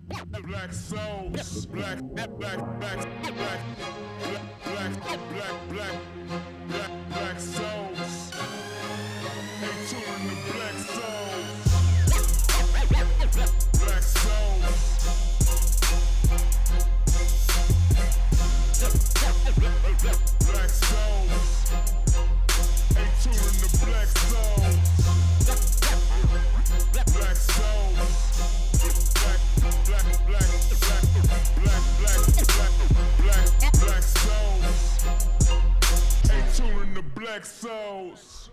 Black souls, black souls. Hey, touring the black souls. Black souls. Black souls. Hey, touring the black souls. Black souls. Black souls. Hey, touring the black souls.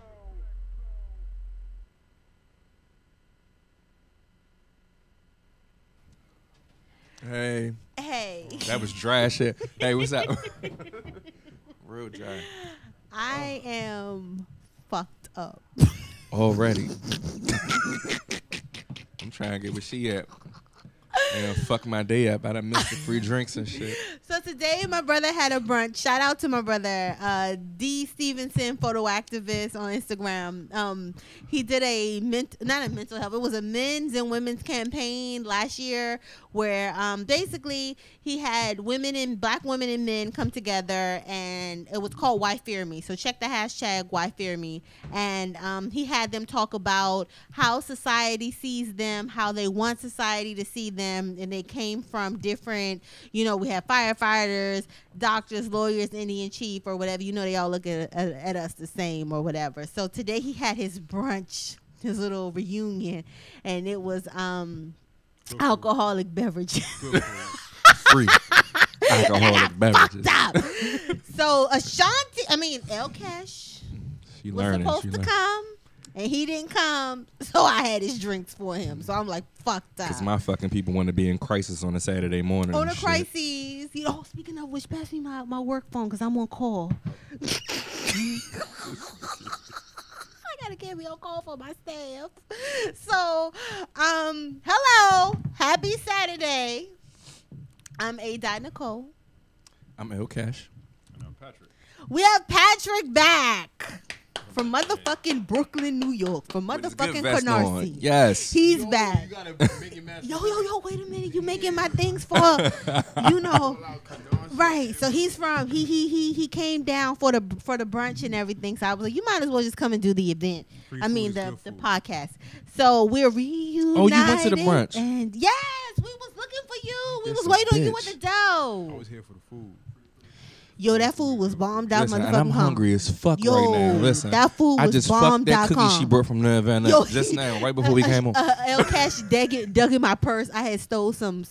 Hey. Hey. That was dry shit. Hey, what's up? Real dry. I am fucked up. Already. I'm trying to get where she at. And fuck my day up. I done missed the free drinks and shit. So today my brother had a brunch. Shout out to my brother, D. Stevenson, photo activist on Instagram. He did not a mental health, it was a men's and women's campaign last year where basically he had black women and men come together, and it was called Why Fear Me. So check the hashtag Why Fear Me. And he had them talk about how society sees them, how they want society to see them. And they came from different, we have firefighters, doctors, lawyers, Indian chief, or whatever. They all look at us the same or whatever. So today he had his brunch, his little reunion, and it was alcoholic beverages. Free alcoholic beverages. So El Cash was supposed to come. And he didn't come, so I had his drinks for him. So I'm like, fucked up. Because my fucking people want to be in crisis on a Saturday morning. On a crisis. Speaking of which, pass me my work phone because I'm on call. I got to get me on call for my staff. So, hello. Happy Saturday. I'm A. Nicole. I'm El Cash. And I'm Patrick. We have Patrick back. From motherfucking Brooklyn, New York. From motherfucking Canarsie. Yes. He's back. You gotta make it match. Yo, wait a minute. You making my things for, Right. So he's from, he came down for the brunch and everything. So I was like, you might as well just come and do the event. The podcast. So we're reunited. Oh, you went to the brunch. And yes, we was looking for you. We This was waiting on you bitch. at the door. I was here for the food. Yo, that food was bombed out, Listen, motherfucking and I'm hungry as fuck Yo, right now. Listen, that food I was just fucked that cookie she bomb.com. brought from Nevada Yo, just now, right before we came on. El Cash dug in my purse. I had stole some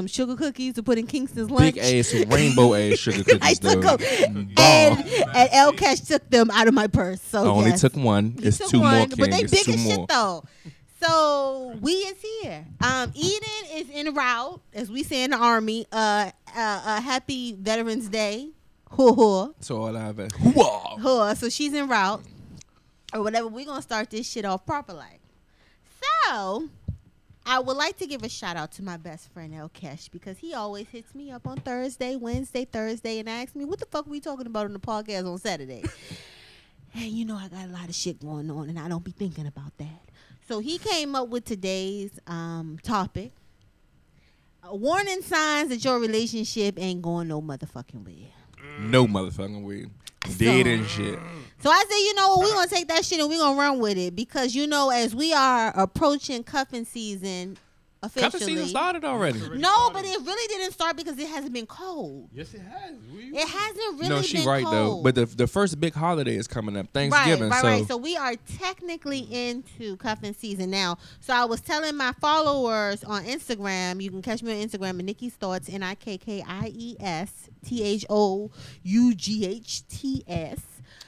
sugar cookies to put in Kingston's lunch. Big ass rainbow ass sugar cookies. I took though. them, Bomb. and El Cash took them out of my purse. So I only yes. took one. He It's took two one, more. but they It's big two as more. shit though. So we is here. Eden is en route, as we say in the army. Happy Veterans Day. So all I have is So she's en route or whatever. We're gonna start this shit off proper like. So I would like to give a shout out to my best friend El Cash because he always hits me up on Wednesday, Thursday, and asks me what the fuck we talking about on the podcast on Saturday. And I got a lot of shit going on and I don't be thinking about that. So he came up with today's topic. Warning signs that your relationship ain't going no motherfucking way. no motherfucking weed. Dead and shit. So I said, we're going to take that shit and we're going to run with it because, as we are approaching cuffing season officially. Cuffing season started already. No, but it really didn't start because it hasn't been cold. Yes, it has. It hasn't really No, been she right cold. though. But the first big holiday is coming up, Thanksgiving. Right. So we are technically into cuffing season now. So I was telling my followers on Instagram, you can catch me on Instagram at Nikki's Thoughts, NIKKIES THOUGHTS.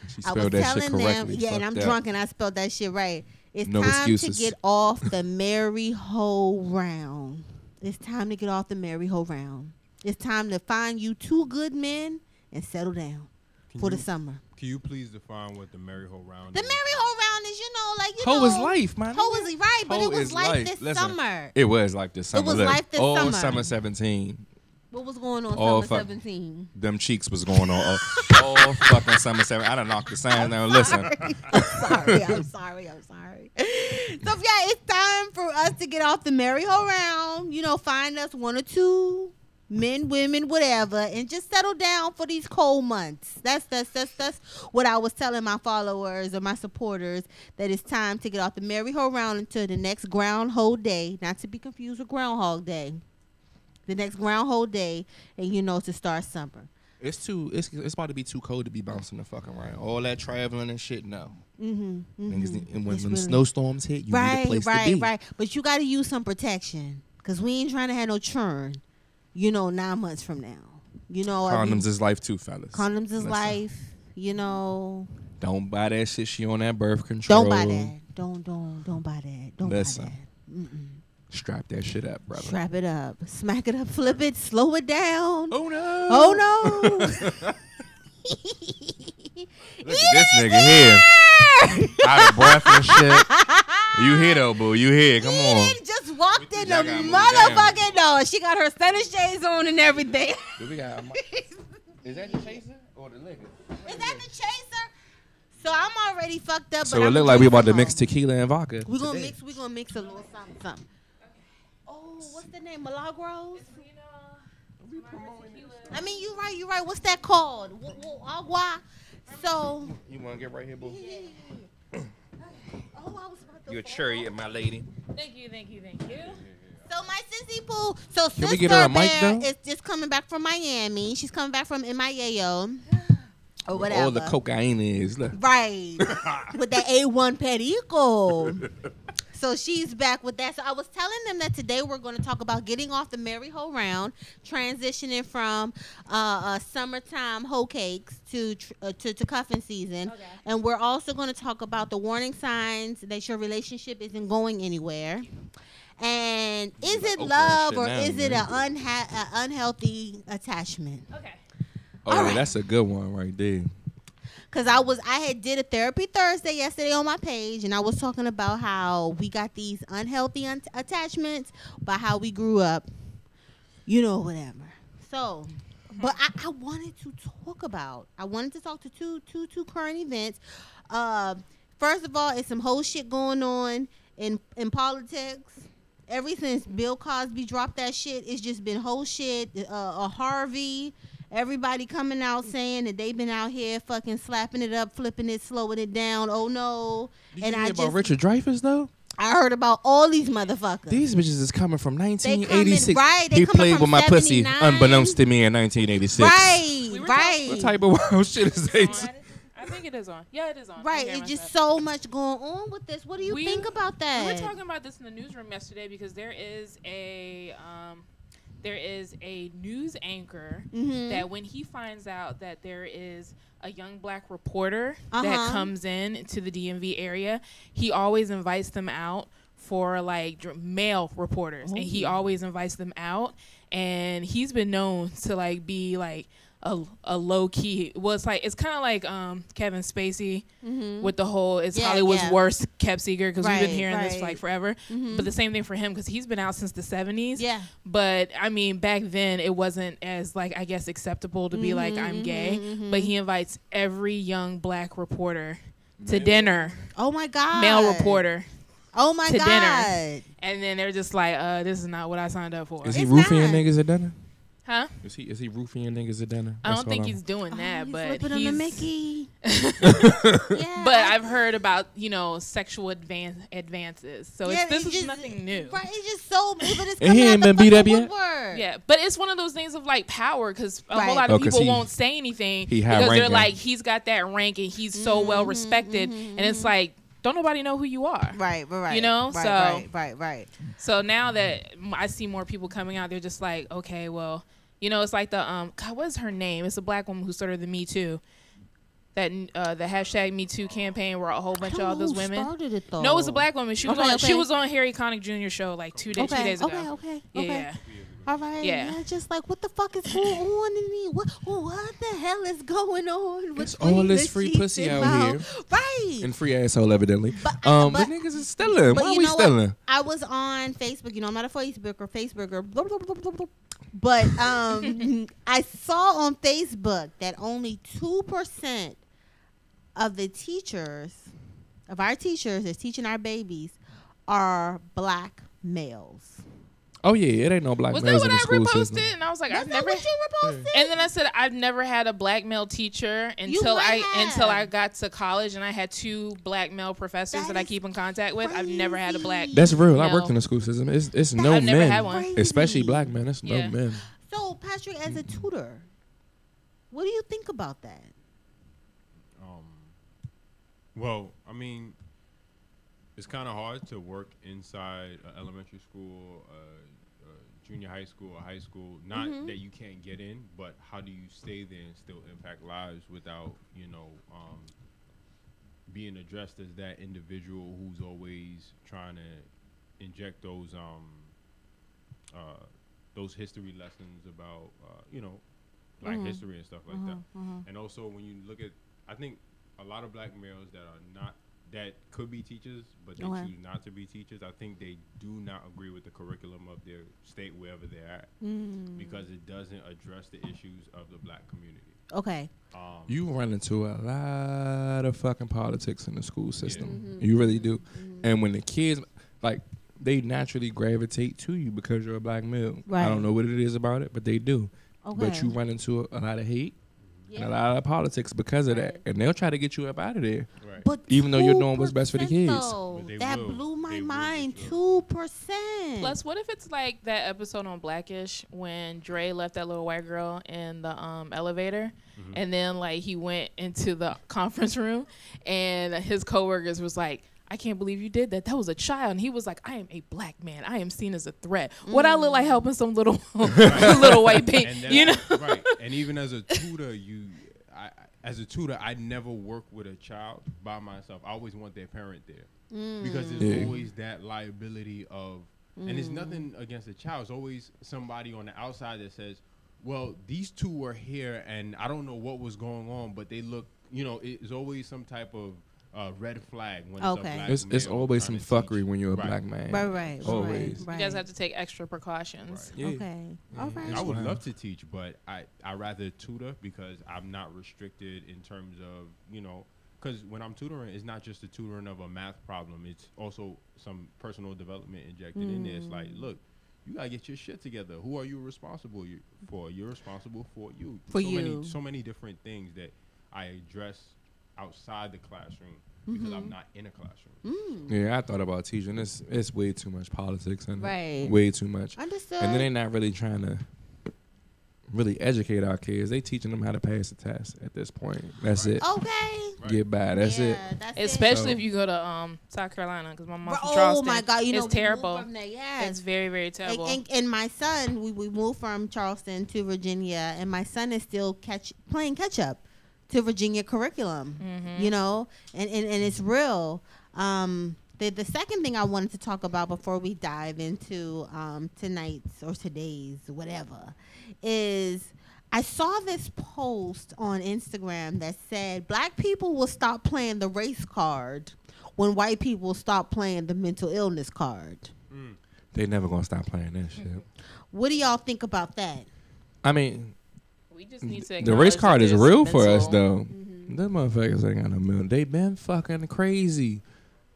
She I was spelled that shit telling them, correctly. yeah, and I'm Fucked up. drunk and I spelled that shit right. It's No time excuses. to get off the merry-ho-round. It's time to get off the merry-ho-round. It's time to find you two good men and settle down for the summer. Can you please define what the merry-ho-round The is? merry-ho-round is, Ho is life, man. Ho is right, but Ho it was is life life. this Listen, summer. It was like this summer. was Look, life this all summer. summer 17. What was going on All summer fuck- 17? Them cheeks was going on all fucking summer 17. I done knocked the sign down. Listen. I'm sorry. So yeah, it's time for for us to get off the merry-go-round, find us one or two men, women, whatever, and just settle down for these cold months. That's what I was telling my followers or my supporters, that it's time to get off the merry-go-round until the next Groundhog Day, not to be confused with Groundhog Day. The next Groundhog Day, and to start summer. It's about to be too cold to be bouncing the fuck around. All that traveling and shit, no. And when snowstorms hit, you need a place to be. Right. But you got to use some protection, because we ain't trying to have no churn, 9 months from now. Condoms is life too, fellas. Condoms is life, Don't buy that shit. She on that birth control. Don't buy that. Don't buy that. Don't Listen. buy that. Strap that shit up, brother. Strap it up. Smack it up. Flip it. Slow it down. Oh, no. Oh, no. Look at this nigga here. Out of breath and shit. You here, though, boo. You here. Come on. Just walked in the Y'all gotta move motherfucking door. She got her center shades on and everything. Do we got Is that the chaser or the liquor? Is that the chaser? So I'm already fucked up. So but it look like we about to mix tequila and vodka. We're gonna mix a little something. Oh, what's the name? Milagros? I mean, you're right. What's that called? Agua. So. You want to get right here, boo? Yeah. Oh, I was about to You're a fall. cherry, my lady. Thank you. So my sissy poo. So Can we Sister get her a mic, Bear though? is just coming back from Miami. She's coming back from MIAO. Or Where whatever. all the cocaine is. Look. Right. With that A1 Perico. So she's back with that. So I was telling them that today we're going to talk about getting off the merry-go-round, transitioning from summertime hoe cakes to cuffing season. Okay. And we're also going to talk about the warning signs that your relationship isn't going anywhere. And is it Oprah love shit or now, is it man. an unhealthy attachment? Okay. Oh, All yeah, right. that's a good one right there. Cause I had did a therapy Thursday yesterday on my page, and I was talking about how we got these unhealthy attachments by how we grew up, whatever. So, but I wanted to talk to two current events. First of all, it's some whole shit going on in politics. Ever since Bill Cosby dropped that shit, it's just been whole shit. Harvey. Everybody coming out saying that they've been out here fucking slapping it up, flipping it, slowing it down. Oh no! Did you hear about Richard Dreyfuss though? I heard about all these motherfuckers. These bitches is coming from They 1986. coming- they He coming played from with my pussy 79. unbeknownst to me in 1986. Right, We were right, What type of wild shit is this? I think it is on. Yeah, it is on. right. Okay, It's just myself. so much going on with this. What do you think about that? We were talking about this in the newsroom yesterday because there is a news anchor that when he finds out that there is a young black reporter that comes in to the DMV area, he always invites them out for like male reporters, and he always invites them out, and he's been known to like be like a low key. Well, it's kind of like Kevin Spacey with the whole Hollywood's worst kept secret, because we've been hearing this like forever. But the same thing for him, because he's been out since the 70s. Yeah. But I mean, back then it wasn't as like, I guess, acceptable to be like, I'm gay. But he invites every young black reporter to dinner. Oh my God. Male reporter. Oh my to God. dinner. And then they're just like, this is not what I signed up for. Is he roofing niggas at dinner? Huh? Is he roofing niggas at dinner? I don't think he's doing that, but he's on the Mickey. Yeah, but I've heard about sexual advances, so this is nothing new. Right? It's just so, but it's And he coming ain't out been the beat up fucking yet? woodwork. Yeah, but it's one of those things of like power, because a whole Right. lot of 'cause people he- won't say anything he high because they're ranking. like, he's got that rank and he's so well respected, and it's like, don't nobody know who you are. Right. You know? Right, So right. So now that I see more people coming out, they're just like, okay, well, it's like the God, what is her name? It's a black woman who started the Me Too. That the hashtag Me Too campaign, where a whole bunch of all those women. Started it though? No, it was a black woman. She was Okay, on. okay. She was on Harry Connick Jr. show like 2 days ago. Okay. Yeah. All right. Yeah. Just like, what the fuck is going on in me? What the hell is going on? It's all this free pussy out here. Right. And free asshole, evidently. But niggas is stealing. But Why you we know stealing? what? I was on Facebook. I'm not a Facebooker. Blah, blah, blah, blah, blah. But I saw on Facebook that only 2% of the teachers, of our teachers that's teaching our babies, are black males. Oh yeah, it ain't no black Was that males what in I the school reposted? system. And I was like, That's I've not never. what you reposted. And then I said I've never had a black male teacher until might have. I got to college, and I had 2 black male professors That that I is keep in contact with. I've never had a black. That's real. I No. worked in the school system. It's no I've never men, had one. Crazy. especially black men. It's Yeah. no men. So, Patrick, as a tutor, what do you think about that? Well, I mean, it's kind of hard to work inside an elementary school, junior high school, or high school. Not that you can't get in, but how do you stay there and still impact lives without, being addressed as that individual who's always trying to inject those history lessons about, black history and stuff like that. And also when you look at, I think a lot of black males that could be teachers, but they choose not to be teachers. I think they do not agree with the curriculum of their state, wherever they're at, because it doesn't address the issues of the black community. Okay. You run into a lot of fucking politics in the school system. You really do. And when the kids, like, they naturally gravitate to you because you're a black male. Right. I don't know what it is about it, but they do. Okay. But you run into a lot of hate and a lot of politics because of that. And they'll try to get you up out of there. Right. But Even though you're doing what's best for the 2%, kids. though, But they that will. blew my They will mind. get 2%. Plus, what if it's like that episode on Blackish when Dre left that little white girl in the elevator, and then like he went into the conference room, and his coworkers was like, I can't believe you did that. That was a child. And he was like, I am a black man. I am seen as a threat. What I look like helping some little little white pig, And you know? Right. And even as a tutor, I never work with a child by myself. I always want their parent there because there's always that liability of, and it's nothing against the child. It's always somebody on the outside that says, well, these two were here and I don't know what was going on, but they look, it's always some type of red flag when it's a black It's male always some trying to fuckery teach. when you're a Right. black man. Right. Always. Right. You guys have to take extra precautions. Yeah. Okay. All right. I would love to teach, but I rather tutor because I'm not restricted in terms of, because when I'm tutoring, it's not just the tutoring of a math problem. It's also some personal development injected in there. It's like, look, you got to get your shit together. Who are you responsible for? You're responsible for you. For you. So many different things that I address outside the classroom because I'm not in a classroom. Yeah, I thought about teaching. It's way too much politics and Right. way too much. Understood. And then they're not really trying to really educate our kids. They teaching them how to pass the test at this point. That's it. Okay. Get by. That's it. That's Especially So- if you go to South Carolina, because my mom's from Oh Charleston. my God! it's we moved terrible. from there, yes. It's very, very terrible. And my son, we moved from Charleston to Virginia, and my son is still playing catch up to Virginia curriculum. And it's real. The second thing I wanted to talk about before we dive into tonight's or today's whatever is I saw this post on Instagram that said black people will stop playing the race card when white people stop playing the mental illness card. They never gonna stop playing that shit. What do y'all think about that? I mean, we just need to the race acknowledge card that is there's real for us mental- though. Them motherfuckers ain't got no million. They been fucking crazy.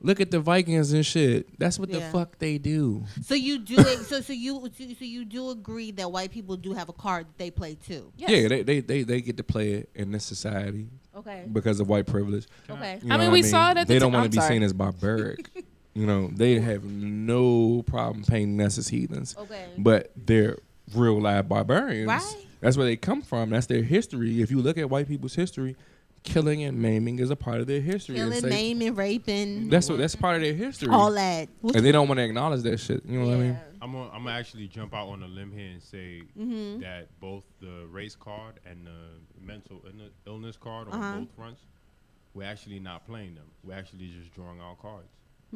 Look at the Vikings and shit. That's what the Yeah. fuck they do. So you do so you do agree that white people do have a card that they play too? Yes. Yeah, they get to play it in this society Okay. because of white privilege. Okay. You I know mean, what we saw it at the They don't ti- want I'm to be sorry. seen as barbaric. They have no problem painting us as heathens. Okay. But they're real live barbarians. Right. That's where they come from. That's their history. If you look at white people's history, killing and maiming is a part of their history. And Killing, maiming, raping, that's part of their history. all that. And they don't want to acknowledge that shit. You know what I mean? I'm gonna actually jump out on a limb here and say that both the race card and the mental illness card on both fronts, we're actually not playing them. We're actually just drawing our cards. I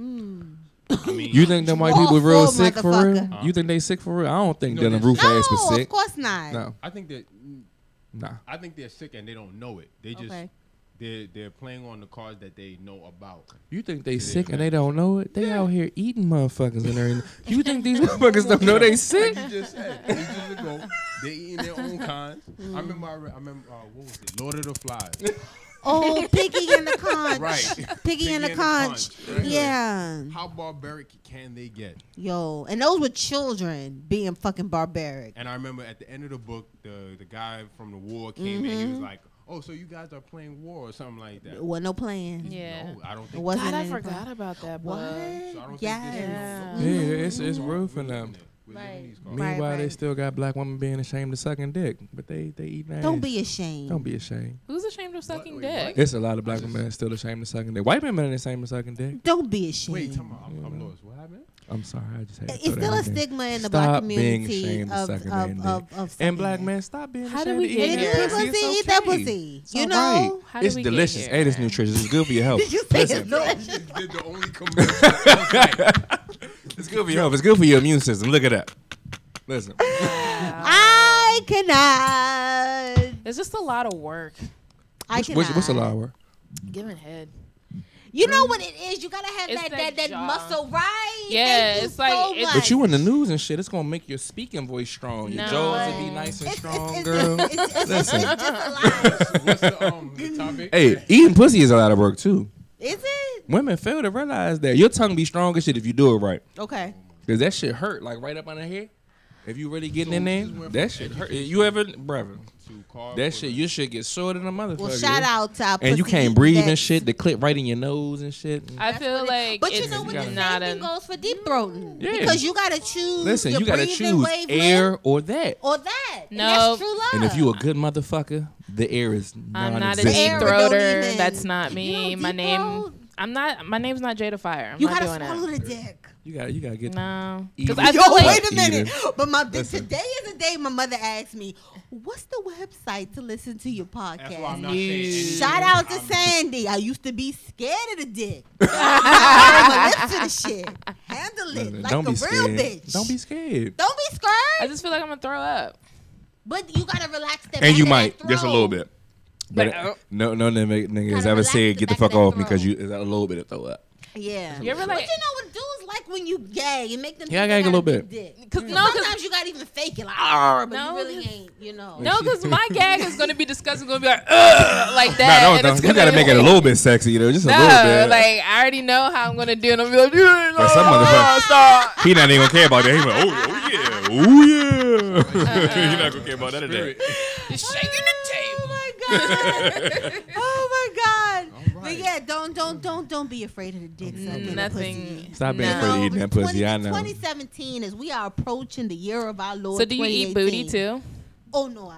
mean, You think them white Draw people real full, sick for real? motherfucker. You think they sick for real? I don't think No, Dylan they're Roof ass was No, sick. of course not. No, I think that nah. I think they're sick and they don't know it. They just Okay. they're playing on the cards that they know about. You think they Yeah, sick and man. they don't know it? They out here eating motherfuckers and everything. You think these motherfuckers don't know they sick? Like you just said, ages ago, they eating their own kinds. I remember what was it? Lord of the Flies. Oh, Piggy and the Conch. Right. Piggy and the Conch. Right. Yeah. How barbaric can they get? Yo, and those were children being fucking barbaric. And I remember at the end of the book, the guy from the war came in. He was like, "Oh, so you guys are playing war or something like that?" It wasn't no plan. Yeah. No, I don't It think. wasn't. God, I any forgot plan. about that What? book. So I don't Yes. think Yeah, it's real for them. We're Right. living these cars. Meanwhile, they right. still got black women being ashamed of sucking dick, but they eat ass. Don't be ashamed. Don't be ashamed. Who's ashamed of sucking Wait, dick? what? It's a lot of black women that's still ashamed of sucking dick. White women are ashamed of sucking dick. Don't be ashamed. Wait, I'm lost. What happened? I'm sorry, I just had to It's throw still that a in there. stigma in the black Stop being community ashamed of of sucking man dick. sucking And black dick. men, stop being How ashamed did we to eat get Eat here? that that pussy. pussy, It's eat that okay. pussy. It's You all know? right. How did It's we get delicious here? and it's nutritious. It's good for your health. Did you say Listen, it's delicious? Just did the only commercial. I was like, it's good for your health. It's good for your immune system. Look at that. Listen. I cannot. It's just a lot of work. I cannot. What's a lot of work? Giving head. You know what it is? You gotta have It's that jaw. muscle, right? Yeah, Thank you it's like- so it's- much. But you in the news and shit, it's gonna make your speaking voice strong. Your No. jaws will be nice and It's- strong, it's- girl. it's Listen. just a lot. what's the topic? Hey, eating pussy is a lot of work too. Is it? Women fail to realize that your tongue be strong as shit if you do it right. Okay. Cause that shit hurt, like right up under here. If you really getting So in we there, just went that from shit hurt. education You ever, brother? To cars That for shit, the- your shit get sore than a motherfucker. Well, shout out to our And you pussy can't breathe and vets. shit. The clip right in your nose and shit. I That's feel what it- like But you it's know what? The same not thing a. goes for deep throating. Yeah. Because you gotta choose. Listen, your you gotta breathing choose wavelength air or that. or that. And No. that's true love. And if you a good motherfucker, the air is I'm not a non-existent. deep Air don't throater. even- That's not You me. don't My deep name. throat? I'm not. My name's not Jada Fire. I'm You not gotta doing swallow it. the dick. You gotta get. No, Eat because it. I Yo, feel like wait a minute. Eat it. But Listen. today is the day my mother asked me, "What's the website to listen to your podcast?" That's why I'm not You- saying anything. Shout out to I'm- Sandy. I used to be scared of the dick. I my lips to the shit. Handle it Listen, like don't a be real scared. bitch. Don't be scared. Don't be I scared. just feel like I'm gonna throw up. But you gotta relax that. And you back might of that just a throat. little bit. But But, no niggas Gotta ever relax said the get the back of fuck that off me because throat. you is a little bit of throw up. Yeah. You ever But like? you know what dudes like when you gag and make them. Yeah, I think they gag a got little big bit. dick. 'Cause- So no, 'cause- sometimes you gotta even fake it like, but No, you really 'cause- ain't. You know. No, because my gag is gonna be disgusting. Gonna be like, ugh, like that. No, and it's you gotta gonna- make it a little bit sexy, though, just a No, little bit. like I already know how I'm gonna do it. I'm gonna be like, But some motherfucker, stop. he not even gonna care about that. He like, oh yeah. He not gonna care about that today. Just shaking the table. Oh my god! Oh my god! All But right. yeah, don't be afraid of the dick sucking. the Nothing. pussy. Stop being No. afraid of eating that pussy. I know. 2017 as we are approaching the year of our Lord. So do you eat booty 2018. too? Oh no, I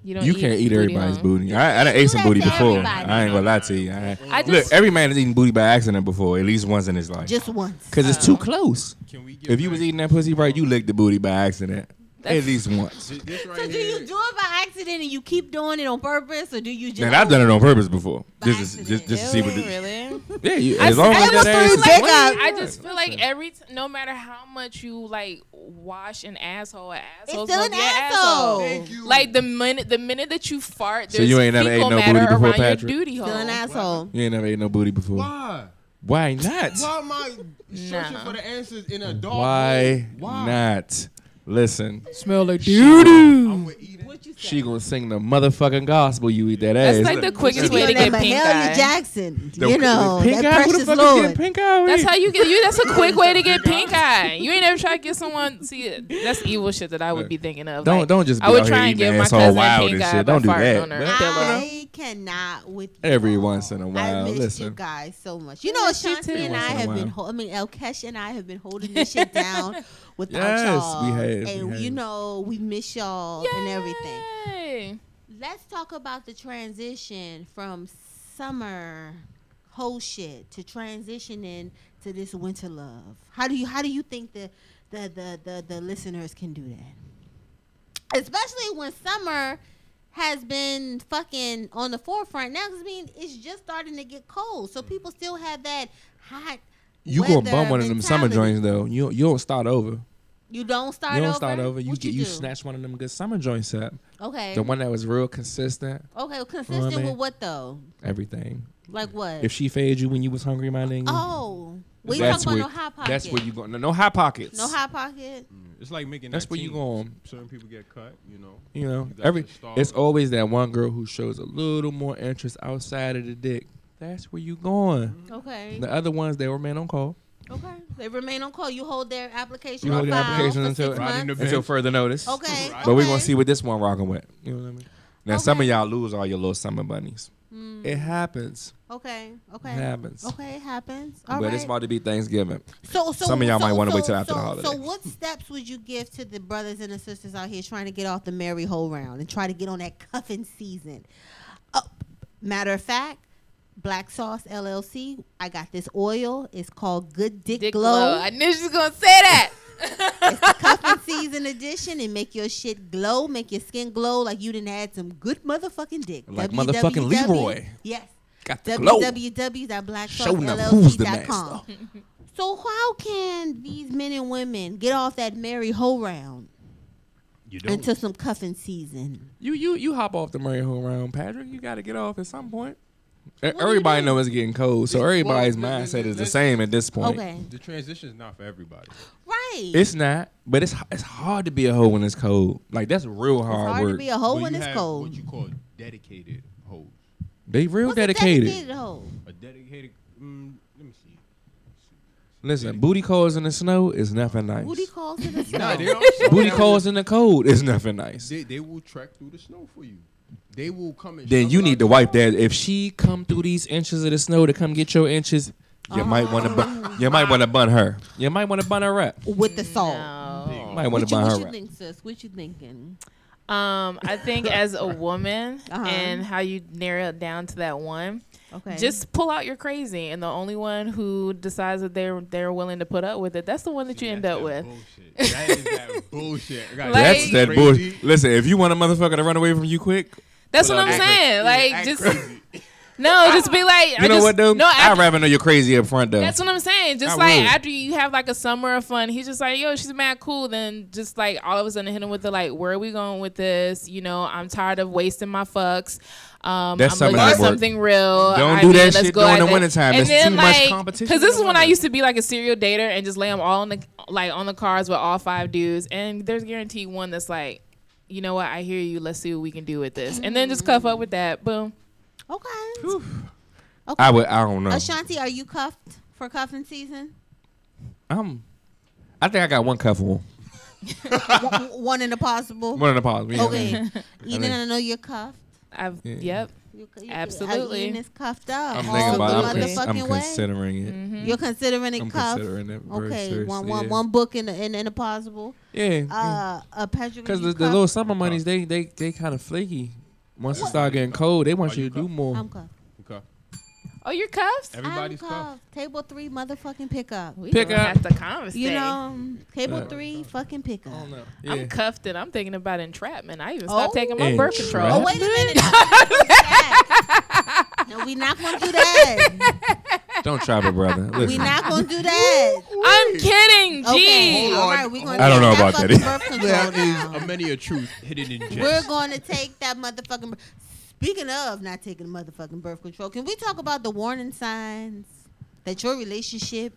You don't. You can't eat everybody's huh? booty. I done You ate some do booty that to before. everybody. I ain't gonna lie to you. I Look, just- every man has eaten booty by accident before, at least once in his life. just once. Cause it's too close. Can we get If you back- was eating that pussy right, you licked the booty by accident. At least once. This right So do here- you do it by accident and you keep doing it on purpose, or do you just? And I've done it on purpose before. By Just accident. to see what. Really? Yeah, you, I as long see- as I that was ass is big wet. up. I just feel like no matter how much you like wash an asshole It's still an gonna be asshole. Thank you. Like the minute that you fart, So there's you ain't never ate fecal no matter booty before, around Patrick? your duty hole. Still an asshole. You ain't never ate no booty before. Why? Why not? Why am I searching Nah. for the answers in a dark Why hole? Why? not? Listen, Smell like I'm with eating. What you say? she gonna sing the motherfucking gospel. You eat that ass. That's like the quickest way to get pink Mahalia eye. Jackson. The- You know, pink that eye? Who the precious fuck is Lord. getting pink eye? That's how you get you. That's a quick way to get pink eye. You ain't ever try to get someone. See, that's evil shit that I would be thinking of. Don't Like, don't just be I would out try here and eating give my ass all cousin wild pink and eye shit. by Don't do farting that. on her But- pillow. I cannot with you Every all. once in a while. I miss Listen. you guys so much. You I know, miss you Ashanti too. and I Once in a have been. while. Kesha and I have been holding this shit down without Yes, y'all. we have, And we you have. know, we miss y'all and everything. Yay. Let's talk about the transition from summer whole shit to transitioning to this winter love. How do you think the listeners can do that? Especially when summer has been fucking on the forefront now, because I mean it's just starting to get cold, so people still have that hot. You gonna weather bum one of them summer mentality. joints though. You don't start over. You don't start You don't over. start over. You What get do? you snatch one of them good summer joints up. Okay. The one that was real consistent. Okay. Well, consistent man. with what though? Everything. Like what? If she fed you when you was hungry, my nigga. Oh, we that's talking where, about no hot pocket. That's where you going. No hot pockets. No hot pocket. It's like making That's that where you team. going. Certain people get cut, you know. You know, You got your it's stars. always that one girl who shows a little more interest outside of the dick. That's where you going. Okay. The other ones, they remain on call. Okay. They remain on call. You hold their application You on hold your file application for until- 6 Riding months. the Until bench. further notice. Okay. But we're okay. gonna see what this one rocking with. You know what I mean? Now some of Okay. y'all lose all your little summer bunnies. It happens. Okay. Okay. It happens. Okay. It happens. All But right. it's about to be Thanksgiving. So Some of y'all might wanna wait till after the So holidays. what steps would you give to the brothers and the sisters out here trying to get off the merry whole round and try to get on that cuffing season? Matter of fact, Black Sauce LLC, I got this oil. It's called Good Dick, Glow. I knew she was gonna say that. It's the cuffing season edition and make your shit glow, make your skin glow like you done had some good motherfucking dick. Like motherfucking Leroy. Yes. Got the glow. Showing them who's the www.blacksaucellc.com. So how can these men and women get off that merry whole round You don't. into some cuffing season? You hop off the merry whole round, Patrick. You got to get off at some point. do you Everybody do? knows it's getting cold, so Well, everybody's well, mindset is the let's- same at this point. Okay. The transition is not for everybody. Right. It's not, but it's hard to be a hoe when it's cold. Like that's real It's hard hard work. to be a hoe But when you it's have cold. what you call dedicated hoes. They real What's a dedicated. hoe? A dedicated. Let me see. Listen, booty calls in the snow is nothing nice. Booty calls in the snow. Nah, they also Booty calls in the cold is nothing nice. They will trek through the snow for you. They will come and. Then you shovel need out to your wipe house. that. If she come through these inches of the snow to come get your inches, you might want to. You might want to bun her. You might want to bun her up. With the salt. No. Might want What to you, bun what her you up. think, sis? What you thinking? I think as a woman Uh-huh. and how you narrow it down to that one, Okay. just pull out your crazy, and the only one who decides that they're willing to put up with it, that's the one that you end That's up that with. Bullshit. That is that bullshit. Like- That's that Crazy. bullshit. Listen, if you want a motherfucker to run away from you quick, That's Put what out I'm that saying. Like Act just crazy. no, just be like. you know what, though? No, I'd rather know you're crazy up front, though. that's what I'm saying. Just I like would. after you have like a summer of fun, he's just like, yo, she's mad cool. Then just like all of a sudden hit him with the like, where are we going with this? You know, I'm tired of wasting my fucks. I'm That's looking summertime for work. something real. Don't I do mean, that let's shit go during at the it. wintertime. And It's then, too much like, competition Because this in is the when I winter. used to be like a serial dater and just lay them all on the like on the cars with all 5 dudes. And there's guaranteed one that's like, you know what? I hear you. Let's see what we can do with this. And then just cuff up with that. Boom. Okay. Whew. Okay. I don't know. Ashanti, are you cuffed for cuffing season? I think I got one cuff on. One in the possible. One in the pause. Yeah. Okay. Eden, I know you're cuffed. Yep. Absolutely. Absolutely. Eden is cuffed up. I'm all thinking the about. Absolutely. I'm motherfucking way. considering it. You're considering it I'm cuffed. considering it very Okay. seriously. One book in the possible. Yeah. Patrick, Because you the cuffed? little summer monies, they kind of flaky. Once it start getting cold, they want Are you you to do cuffed? more. I'm cuffed. Okay. Oh, you're cuffed? Everybody's I'm cuffed. cuffed. Table 3 motherfucking pickup. We Pick gonna up. have to conversate. You know, table Yeah. 3 fucking pickup. I don't know. I'm Yeah. cuffed and I'm thinking about entrapment. I even stopped Oh. taking my birth Entrapment? control. Oh, wait a minute. No, we not gonna do that. Don't travel, brother. Listen. We not gonna do that. I'm kidding. Okay, Gee. all right. We're gonna I don't know take about fucking that. birth control There now. is a many a truth hidden in jest. We're going to take that motherfucking. Speaking of not taking motherfucking birth control, can we talk about the warning signs that your relationship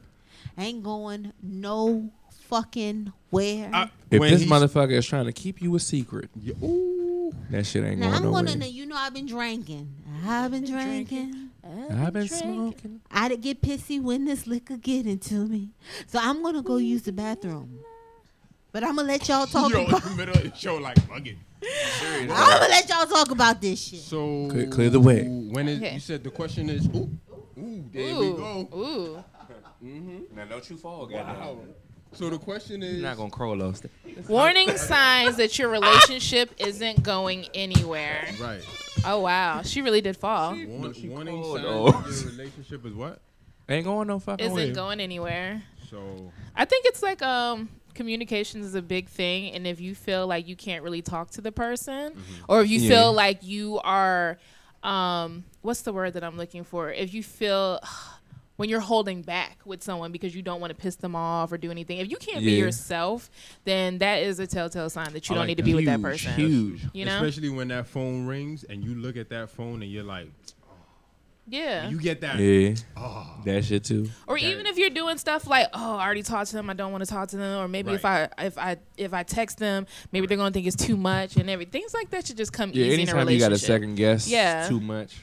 ain't going no fucking where? If When this he's- motherfucker is trying to keep you a secret, Yeah, ooh. that shit ain't now going I'm nowhere. gonna know. You know I've been drinking. I've been drinking. I've been smoking. I get pissy when this liquor get into me, so I'm gonna go use the bathroom. But I'm gonna let y'all talk Yo, in about. the middle of the show, like, bugging. I'm gonna let y'all talk about this shit. So Clear the way. When Okay. you said the question is, ooh, there we go. Ooh. Now don't you fall, Wow. So the question is, You're not gonna crawl off. Warning signs that your relationship isn't going anywhere. right? Oh, wow. She really did fall. Warning called signs off. of your relationship is what? Ain't going no fucking way. Isn't going anywhere. So I think it's like communication is a big thing, and if you feel like you can't really talk to the person, or if you Yeah. feel like you are, what's the word that I'm looking for? If you feel when you're holding back with someone because you don't want to piss them off or do anything, if you can't be Yeah. yourself, then that is a telltale sign that you I don't like need to that. be with that Huge, person. huge. You know? especially when that phone rings and you look at that phone and you're like, Yeah. You get that. Yeah. Oh. That shit too. Or even if you're doing stuff like, oh, I already talked to them, I don't want to talk to them, or maybe if I text them, maybe they're gonna think it's too much and everything. Things like that should just come easy in a anytime relationship. you got to second guess too much.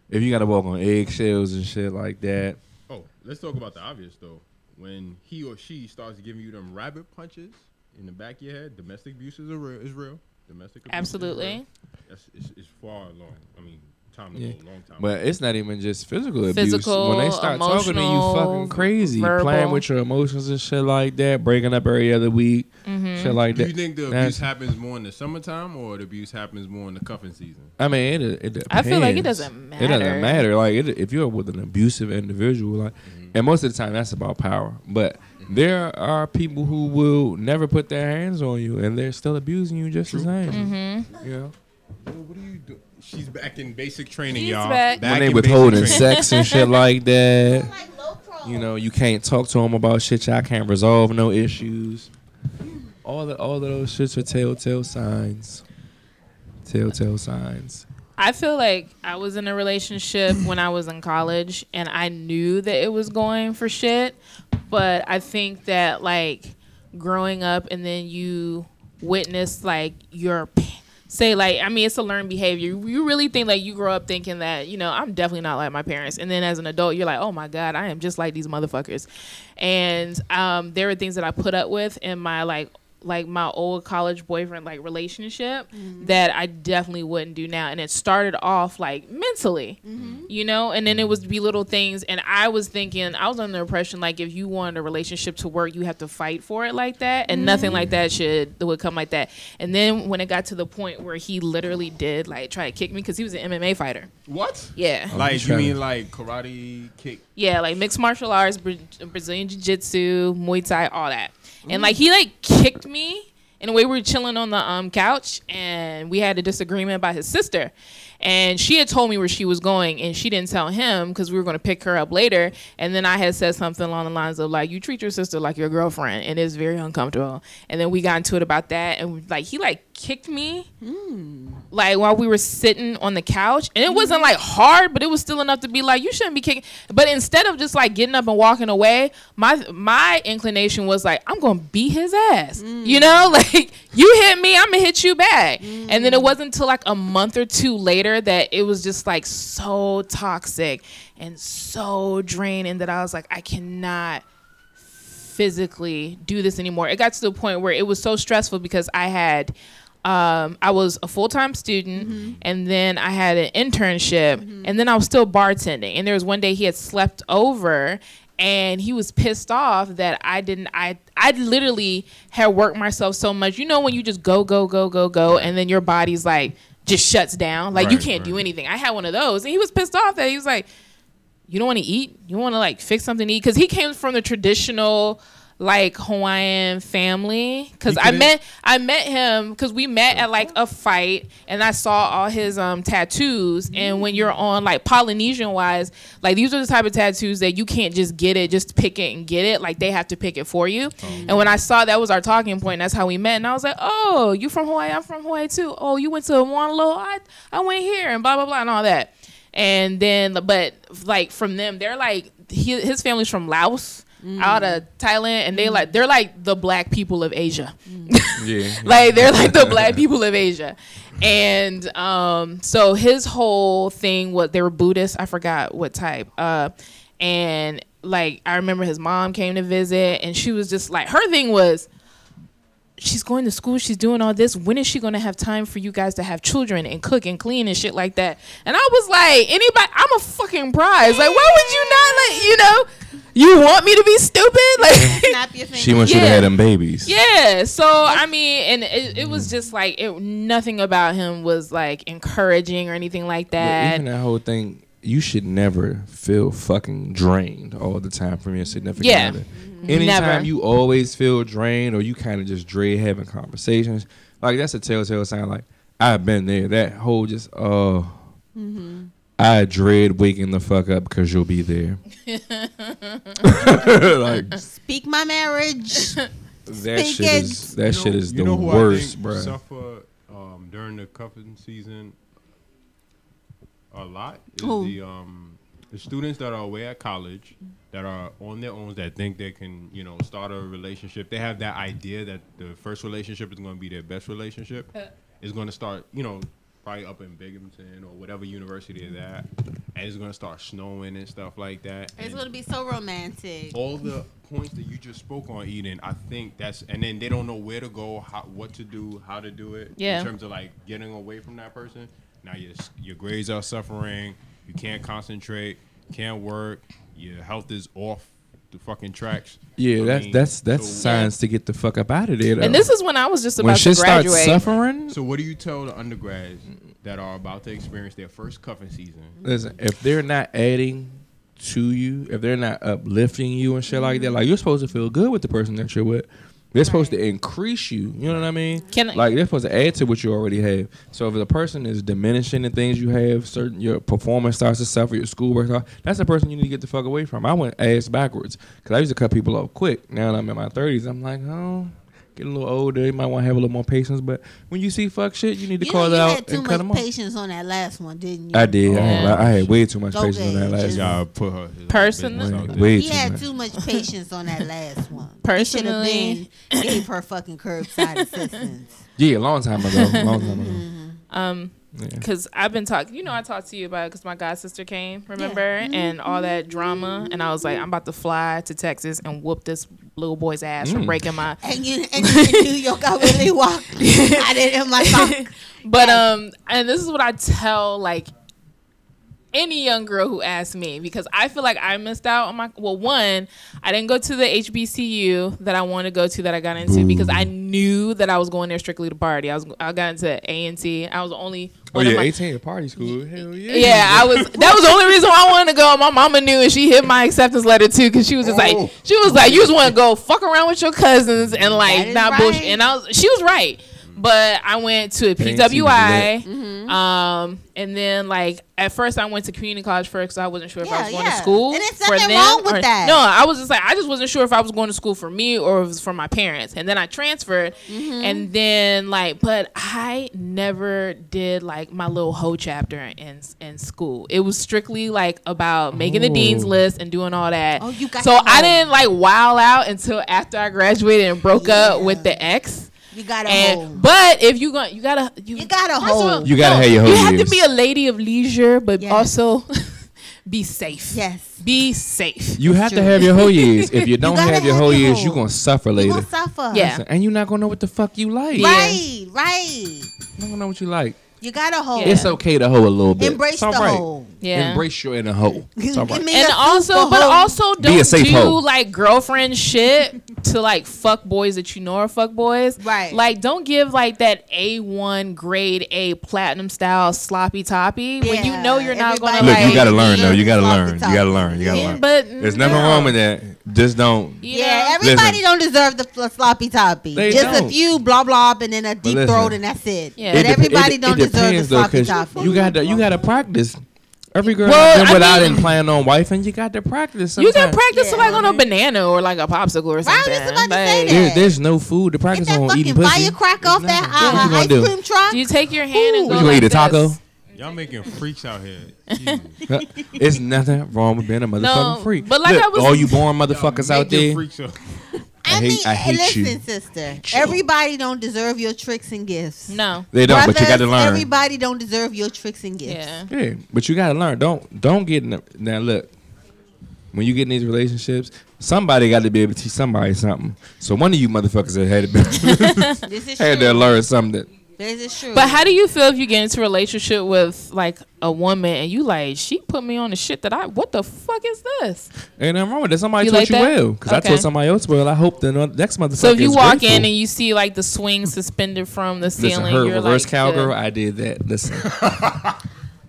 If you got to walk on eggshells and shit like that. Oh, let's talk about the obvious though. When he or she starts giving you them rabbit punches in the back of your head, domestic abuse is real. Domestic abuse Absolutely. It's far along. I mean, time Yeah. ago, long time. But ago. it's not even just physical abuse. Physical, When they start talking to you fucking crazy, verbal. playing with your emotions and shit like that, breaking up every other week, shit like Do that. you think the abuse happens more in the summertime or the abuse happens more in the cuffing season? I mean, it depends. I feel like it doesn't matter. It doesn't matter. Like, if you're with an abusive individual, like, and most of the time that's about power. But there are people who will never put their hands on you, and they're still abusing you just the same. You know? What do you do? She's back in basic training, She's y'all. back. When they in withholding basic training. sex and shit like that. Like low pro. You know, you can't talk to them about shit. Y'all can't resolve no issues. All of those shits are telltale signs. Telltale signs. I feel like I was in a relationship when I was in college, and I knew that it was going for shit. But I think that, like, growing up and then you witness, like, it's a learned behavior. You really think, like, you grow up thinking that, you know, I'm definitely not like my parents. And then as an adult, you're like, oh, my God, I am just like these motherfuckers. And there were things that I put up with in my, like my old college boyfriend relationship that I definitely wouldn't do now. And it started off like mentally, you know, and then it would be little things. And I was thinking, I was under the impression like if you wanted a relationship to work, you have to fight for it like that, and nothing like that would come like that. And then when it got to the point where he literally did like try to kick me because he was an MMA fighter. What? Yeah. Like you mean like karate kick? Yeah, like mixed martial arts, Brazilian jiu-jitsu, Muay Thai, all that. And like he like kicked me in a way. We were chilling on the couch, and we had a disagreement about his sister. And she had told me where she was going, and she didn't tell him because we were going to pick her up later. And then I had said something along the lines of like, you treat your sister like your girlfriend, and it's very uncomfortable. And then we got into it about that, and like he like kicked me like while we were sitting on the couch, and it wasn't like hard, but it was still enough to be like, you shouldn't be kicking. But instead of just like getting up and walking away, my inclination was like, I'm gonna beat his ass, you know, like you hit me, I'm gonna hit you back. And then it wasn't until like a month or two later that it was just like so toxic and so draining that I was like, I cannot physically do this anymore. It got to the point where it was so stressful because I was a full-time student, and then I had an internship, and then I was still bartending. And there was one day he had slept over, and he was pissed off that I literally had worked myself so much. You know when you just go, and then your body's like just shuts down, like you can't do anything. I had one of those, and he was pissed off that he was like, you don't want to eat? You want to like fix something to eat? Because he came from the traditional like Hawaiian family. Because I met him because we met at like a fight, and I saw all his tattoos. And when you're on like Polynesian wise, like these are the type of tattoos that you can't just get it, just pick it and get it. Like they have to pick it for you. And when I saw that was our talking point, that's how we met. And I was like, oh, you from Hawaii? I'm from Hawaii too. Oh, you went to Wanalo? I went here, and blah blah blah and all that. And then, but like from them, they're like his family's from Laos, out of Thailand, and they're like the black people of Asia. Like they're like the black people of Asia. And so his whole thing was they were Buddhist. I forgot what type. And like I remember his mom came to visit, and she was just like, her thing was, she's going to school, she's doing all this, when is she going to have time for you guys to have children and cook and clean and shit like that? And I was like, I'm a fucking prize. Like, why would you not, like, you know, you want me to be stupid? Like, Snap your she wants you to have them babies. Yeah. So, I mean, and it was just like, nothing about him was like encouraging or anything like that. But even that whole thing, you should never feel fucking drained all the time from your significant other. Anytime Never. you always feel drained or you kind of just dread having conversations, like that's a telltale sign. Like I've been there. That whole just I dread waking the fuck up because you'll be there. Like Speak my marriage. that shit is the who worst, I think bro. suffer during the cuffing season. a lot is Who? the students that are away at college that are on their own that think they can, start a relationship. They have that idea that the first relationship is going to be their best relationship. It's going to start, probably up in Binghamton or whatever university they're at, and it's going to start snowing and stuff like that. It's going to be so romantic. All the points that you just spoke on, Eden, I think and then they don't know where to go, what to do, how to do it. Yeah. In terms of like getting away from that person. Now your grades are suffering. You can't concentrate. Can't work. Your health is off the fucking tracks. Yeah, that's signs to get the fuck up out of there. Though. And this is when I was just when about to shit graduate. starts suffering. So what do you tell the undergrads that are about to experience their first cuffing season? Listen, if they're not adding to you, if they're not uplifting you and shit like that, like you're supposed to feel good with the person that you're with. They're supposed to increase you. You know what I mean? Like they're supposed to add to what you already have. So if the person is diminishing the things you have, your performance starts to suffer, your schoolwork starts, that's the person you need to get the fuck away from. I went ass backwards because I used to cut people off quick. Now that I'm in my 30s, I'm like, oh, getting a little older, you might want to have a little more patience. But when you see fuck shit, you need to call it out and cut them off. You had too much patience on that last one, didn't you? I did. I had way too much patience on that last one. Y'all put her Personally, he had too much patience on that last one. Personally, he should have been gave her fucking curbside assistance. Yeah, long time ago. Because I've been talking, I talked to you about it because my god sister came, remember, and all that drama, and I was like, I'm about to fly to Texas and whoop this little boy's ass for breaking my. And you in New York, I really walked. I did in my sock. But and this is what I tell like any young girl who asks me, because I feel like I missed out on one, I didn't go to the HBCU that I wanted to go to that I got into because I knew that I was going there strictly to party. I got into A&T. I was the only one. 18 party school. Hell yeah. Yeah, that was the only reason why I wanted to go. My mama knew, and she hit my acceptance letter too, because she was just like, you just want to go fuck around with your cousins and like not bullshit. And she was right. But I went to a PWI, and then like at first I went to community college first because I wasn't sure if I was going to school. And there's nothing wrong with that. No, I was just like, I just wasn't sure if I was going to school for me or if it was for my parents. And then I transferred, and then like, but I never did like my little hoe chapter in school. It was strictly like about making the dean's list and doing all that. Oh, you got so I didn't like wild out until after I graduated and broke up with the ex. You gotta hold. But if you gotta hold. You gotta have your whole You have to be a lady of leisure, but also be safe. Yes. Be safe. You have to have your whole years. If you don't have your whole years, you're gonna suffer later. You're gonna suffer. Yeah. And you're not gonna know what the fuck you like. Right. You're not gonna know what you like. You gotta hold. It's okay to hoe a little bit. Embrace the hoe. Yeah. Embrace your inner hoe. It's all right. And also don't do like girlfriend shit to like fuck boys that you know are fuck boys. Right. Like don't give like that A1 grade A platinum style sloppy toppy when you know you're not gonna Look, you gotta learn though. You gotta learn. You gotta learn. But there's nothing wrong with that. Just don't. Yeah, everybody don't deserve the sloppy toppy. Just a few blah blah and then a deep throat and that's it. Yeah. But everybody don't deserve the sloppy toppy. You gotta practice. Every girl I've been without and plan on wife, and you got to practice. Sometimes. You can practice like on a banana or like a popsicle or something. I was about to say that. There's no food to practice on eating pussy. Firecracker off that ice cream truck. Do you take your hand and go you like eat a taco? Y'all making freaks out here. It's nothing wrong with being a motherfucking freak. But like Look, all you born motherfuckers out there. I hate you. Listen, sister. Everybody don't deserve your tricks and gifts. No, they don't. But you got to learn. Everybody don't deserve your tricks and gifts. Yeah, but you got to learn. Don't get in now. Look, when you get in these relationships, somebody got to be able to teach somebody something. So one of you motherfuckers had to learn something. This is true. But how do you feel if you get into a relationship with like a woman and you like, she put me on the shit that what the fuck is this? Ain't nothing wrong with that. Somebody taught you well. Because I told somebody else well. I hope the next motherfucker. So if you walk in and you see like the swing suspended from the ceiling, her you're reverse like, cowgirl. I did that. Listen.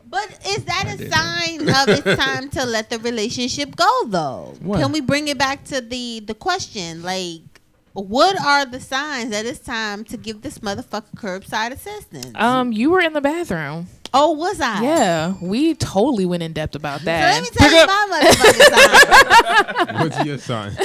But is that a sign of it's time to let the relationship go though? What? Can we bring it back to the question like? What are the signs that it's time to give this motherfucker curbside assistance? You were in the bathroom. Oh, was I? Yeah, we totally went in depth about that. So let me tell you my motherfucking sign. What's your sign?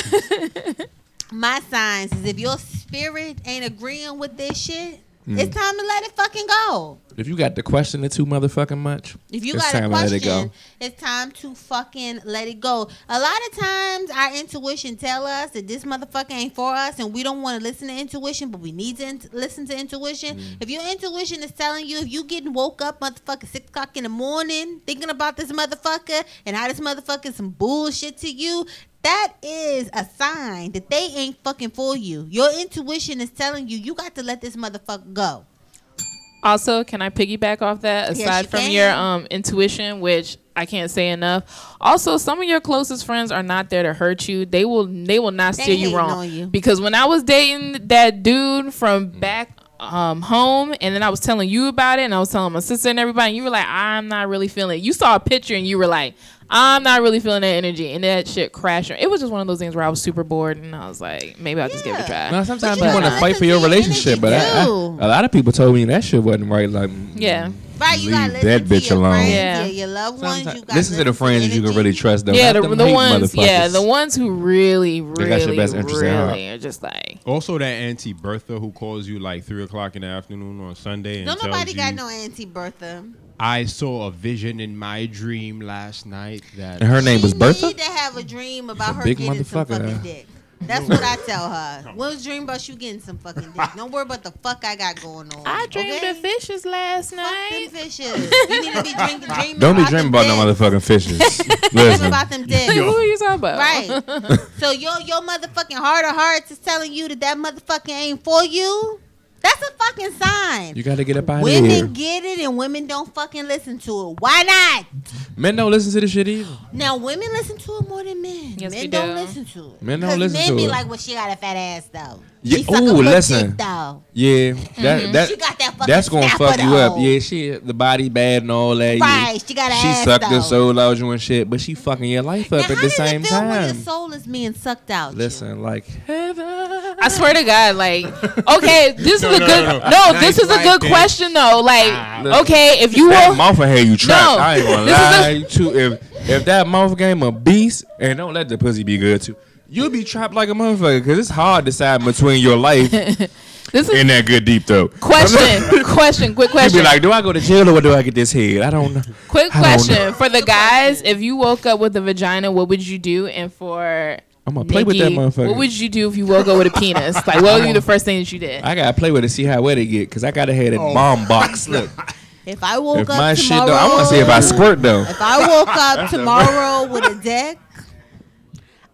My signs is if your spirit ain't agreeing with this shit, it's time to let it fucking go. If you got to question it too motherfucking much, If you it's got a time to let it question, go. it's time to fucking let it go. A lot of times, our intuition tell us that this motherfucker ain't for us, and we don't want to listen to intuition, but we need to listen to intuition. If your intuition is telling you, if you getting woke up, motherfucker, 6 o'clock in the morning, thinking about this motherfucker and how this motherfucker is some bullshit to you, that is a sign that they ain't fucking for you. Your intuition is telling you, you got to let this motherfucker go. Also, can I piggyback off that? Yes, Aside you from can. your intuition, which I can't say enough. Also, some of your closest friends are not there to hurt you. They will not steer you hating wrong. on you. Because when I was dating that dude from back home, and then I was telling you about it, and I was telling my sister and everybody, and you were like, I'm not really feeling it. You saw a picture and you were like, I'm not really feeling that energy, and that shit crashed. It was just one of those things where I was super bored, and I was like, maybe I'll just give it a try. No, sometimes But you you want to gotta fight for listen your to your relationship, energy, but too. a lot of people told me that shit wasn't right. Like, Yeah. Right, you gotta leave listen that to bitch your alone. friends, Yeah. your loved ones. You gotta listen to the friends you can energy. really trust. Though. Yeah, Not the them hate ones, yeah, motherfuckers. the ones who really, got your really, best interest at heart. really are just like. Also, that Auntie Bertha who calls you like 3 o'clock in the afternoon on Sunday and Don't tells nobody you, got no Auntie Bertha. I saw a vision in my dream last night that And her name was She Bertha. need to have a dream about her big getting some motherfucker, fucking huh? dick. That's what I tell her. What was dream about you getting some fucking dick? Don't worry about the fuck I got going on. I dreamed okay? of fishes last Fuck them night. fishes. You need to be dreaming. Don't be about dreaming them about no dicks. motherfucking fishes. Dream Listen, about them dicks. Who are you talking about? Right. So your motherfucking heart of hearts is telling you that motherfucking ain't for you. That's a fucking sign. you got to get up out of Women here. get it and women don't fucking listen to it. Why not? Men don't listen to this shit either. Now women listen to it more than men. Yes, men we don't do. listen to it. Men don't 'Cause listen men to be it. like, well, she got a fat ass though. Yeah, She suck a ooh, good listen. dick though. Yeah, that She got that fucking that's gonna snapper, fuck you up. though. Yeah, she the body bad and all that. Right, Yeah. she got an She ass sucked though. the soul out you and shit, but she fucking your life Now, up how at the does same it feel when your time. soul is being sucked out? Listen, like heaven. I swear to God, like, okay, this is a good. No, Nice this is a life, good bitch. question though. Like, Listen, okay, if you that will, mouth will have you trapped. No, I ain't gonna this is lie to if that mouth game a beast, and don't let the pussy be good too. You'll be trapped like a motherfucker because it's hard deciding between your life this is and that good deep throat. question, quick You question. be like, do I go to jail or do I get this head? I don't know. Quick I don't question know. for the guys: if you woke up with a vagina, what would you do? And for I'm gonna play with that Nikki, motherfucker. what would you do if you woke up with a penis? Like, what would be the first thing that you did? I gotta play with it, see how wet it get, cause I gotta have that bomb box. Look, If I woke if up my shit tomorrow, though, I want to see if I squirt though. If I woke up tomorrow with a dick,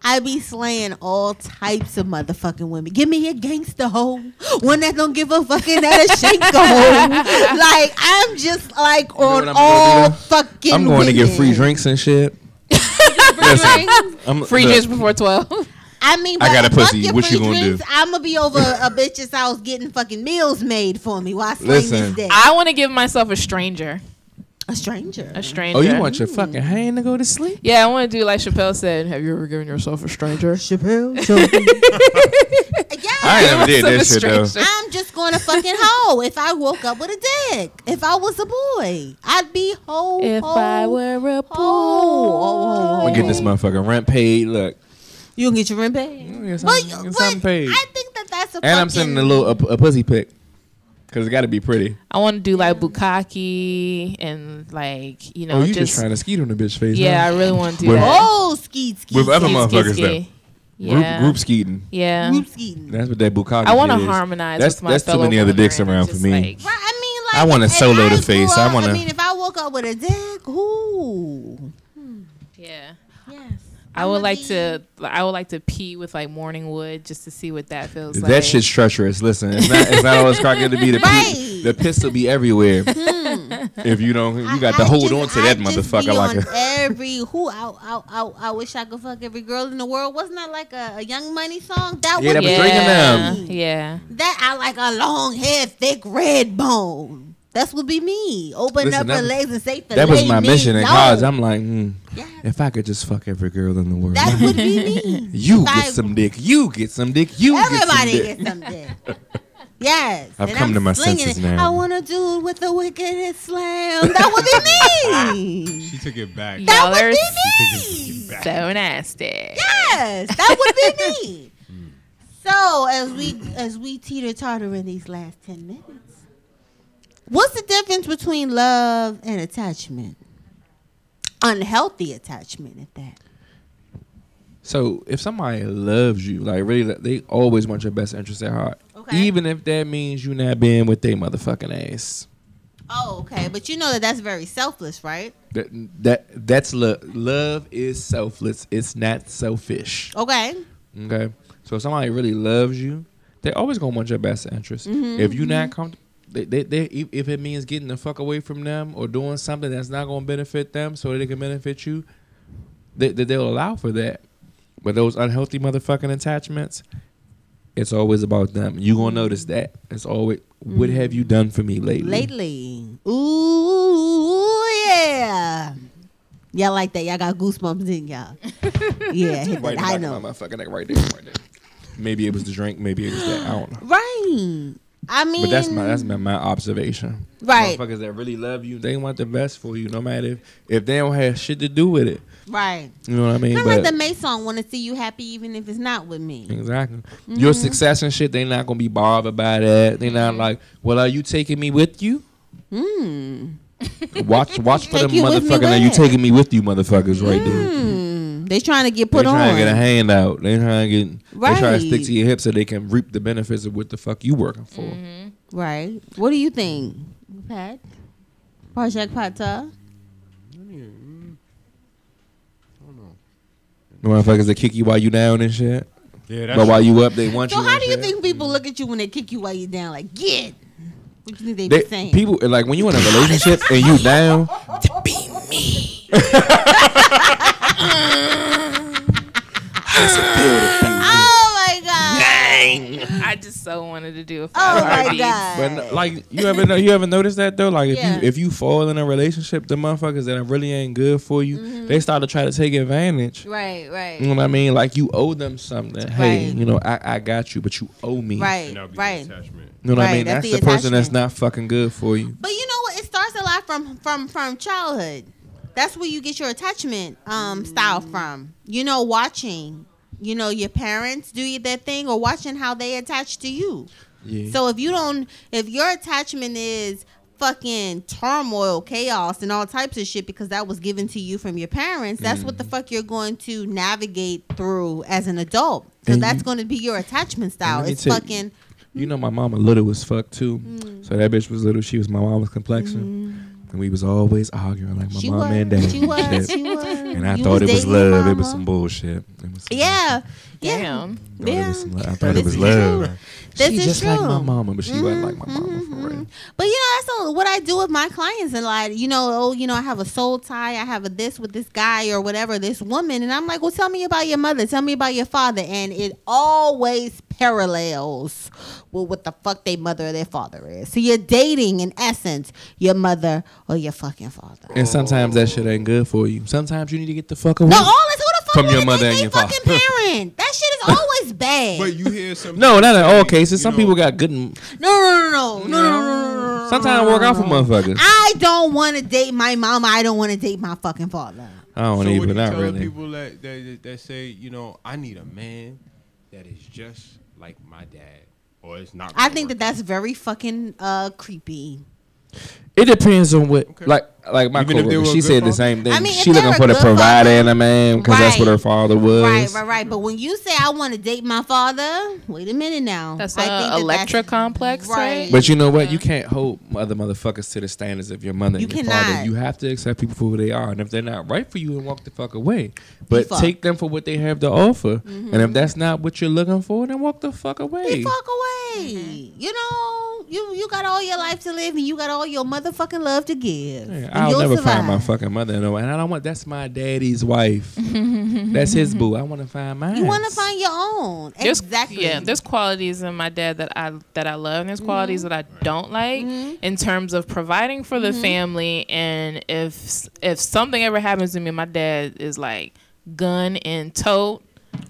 I be slaying all types of motherfucking women. Give me a gangster hoe, one that don't give a fucking that a shank a hoe. Like I'm just like know what on I'm gonna all do? fucking. I'm going to get women. free drinks and shit. Listen, Free look, drinks before 12. I mean, I got a fuck pussy. your What free you gonna do? I'm gonna be over a bitch's house getting fucking meals made for me while I sling this Listen. dick. I want to give myself a stranger. A stranger. A stranger. Oh, you want your fucking hand to go to sleep? Yeah, I want to do like Chappelle said. Have you ever given yourself a stranger? Chappelle. I ain't never did Myself that a shit though. stranger. I'm just going to fucking hoe if I woke up with a dick. If I was a boy, I'd be hoe. If hoe, I were a hoe. I'm gonna get this motherfucking rent paid. Look, You gonna get your rent paid? get But, something paid. I think that's a And fucking. I'm sending a pussy pic, cause it got to be pretty. I want to do like bukkake and like, you know, Oh, you just trying to skeet on the bitch face? yeah, huh? I really want to do With- that. Oh, skeet. With other Ski, motherfuckers ski, though. ski. Yeah. Group skeeting. Yeah. Group skeeting. That's what that bukkake I want to is. harmonize That's with my that's too fellow many other women dicks and around for just, me. like, Right, I mean, like, I wanna if solo the grew face. up- I wanna- I mean, if I woke up with a dick, ooh, yeah. yes. I would like to pee with like morning wood just to see what that feels like. That shit's treacherous. Listen, it's not always cracking to be the Right. the piss will be everywhere. If you don't, you got to hold on to that motherfucker like a. every who I wish I could fuck every girl in the world. Wasn't that like a Young Money song? That Yeah, would that was be drinking yeah. them. Yeah. that I like a long hair, thick red bone. That's would be me. Open Listen, up that- her legs and say, That was "Fillet my me." mission in No. college. I'm like, Yes. if I could just fuck every girl in the world, That would be me. you If get I- some dick. You get some dick. You Everybody get some dick. gets some dick. Yes. I've And come I'm to my slinging senses it. now. I want to do it with the wickedest slam. That would be me. She took it back. That Y'all would are be me. so nasty. Yes, that would be me. So as we teeter totter in these last 10 minutes, What's the difference between love and attachment? Unhealthy attachment at that. So if somebody loves you, like really, they always want your best interest at heart. Okay. Even if that means you not being with their motherfucking ass. Oh, okay. But you know that that's very selfless, right? That's love. Love is selfless. It's not selfish. Okay. Okay. So if somebody really loves you, they always gonna want your best interest. If you not comfortable, if it means getting the fuck away from them or doing something that's not gonna benefit them so they can benefit you, they'll allow for that. But those unhealthy motherfucking attachments, it's always about them. You gonna notice that. It's always, what have you done for me lately? Ooh, yeah. Y'all like that? Y'all got goosebumps, didn't y'all? Yeah, hit Right that. in I the back know. of my motherfucking neck, right there. Maybe it was the drink. Maybe it was that. I don't know. Right. I mean, But that's my observation. Right. Motherfuckers that really love you, they want the best for you, no matter if they don't have shit to do with it. right. You know what I mean? Kind of like the May song, "Want to see you happy even if it's not with me." Exactly. Your success and shit, they not gonna be bothered by that. They not like, well, are you taking me with you? Watch for them Take you with me motherfucking. Are you where? taking me with you, motherfuckers? Right there. They trying to get They put trying on. to get a handout. They trying to get. They trying to stick Right. to your hips so they can reap the benefits of what the fuck you working for. Right. What do you think, Pat? Project Pata? The motherfuckers that kick you while you down and shit. Yeah, But that's while you up, they want So you. how and do you shit. think people look at you when they kick you while you down? Like, get. What you think they be saying? People like when you in a relationship and you down. Oh my god! I just so wanted to do a Oh five my heartbeats. god! But like you ever noticed that though? Like Yeah. if you fall in a relationship, the motherfuckers that really ain't good for you, they start to try to take advantage. Right, right, You know what I mean? Like you owe them something. Hey, Right. you know, I got you, but you owe me. right, and that'll be right. the attachment. You know what I Right, mean? that's That's the the person that's attachment. not fucking good for you. But you know what? It starts a lot from childhood. That's where you get your attachment style from. You know, watching, you know, your parents do that thing or watching how they attach to you. Yeah. So if your attachment is fucking turmoil, chaos, and all types of shit because that was given to you from your parents, that's what the fuck you're going to navigate through as an adult. So And that's you- going to be your attachment style. let me It's tell you- fucking You know my mama little as fuck too. So that bitch was little. She was my mama's complexion. And we was always arguing like my she mom was, and dad. she and was, shit. she was. And I You thought it was dating your love. It was mama. some bullshit. It was some Yeah. Damn. bullshit. Yeah. I thought it This was is love. true. This She is just like my true. mama, but she wasn't like my mama for real. But you know, that's all, what I do with my clients and like, you know, oh, you know, I have a soul tie, I have a this with this guy or whatever, this woman, and I'm like, well, tell me about your mother, tell me about your father, and it always parallels with what the fuck their mother or their father is. So you're dating in essence your mother or your fucking father. And sometimes that shit ain't good for you. Sometimes you need to get the fuck away. No, all this who the fuck From your wanna mother date and they your fucking father. parent. That shit is always bad. But you hear some. No, not in all say, cases. you Some know, people got good. No. Sometimes it work out for motherfuckers. I don't want to date my mama. I don't want to date my fucking father. I don't So what even. do you Not tell the really. people that say, you know, I need a man that is just like my dad, or it's not? I gonna think work that's very fucking creepy. It depends on what, Okay. like my Even if they coworker. were a She good said the father? same thing. I mean, if She looking they're for a the good provider father- and a man because that's what her father was. Right. But when you say I want to date my father, wait a minute now. That's I think a that Electra that's- complex, right? But you know what? You can't hold other motherfuckers to the standards of your mother You and your cannot. father. You have to accept people for who they are. And if they're not right for you, then walk the fuck away. But fuck. take them for what they have to offer. And if that's not what you're looking for, then walk the fuck away. Get fuck away. You know, you got all your life to live and you got all your motherfucking love to give. Yeah, And I'll you'll never survive. find my fucking mother. No, and I don't want. That's my daddy's wife. That's his boo. I want to find mine. You want to find your own. There's- Exactly. Yeah, there's qualities in my dad that I love, and there's qualities that I don't like in terms of providing for the family. And if something ever happens to me, my dad is like gun and tote,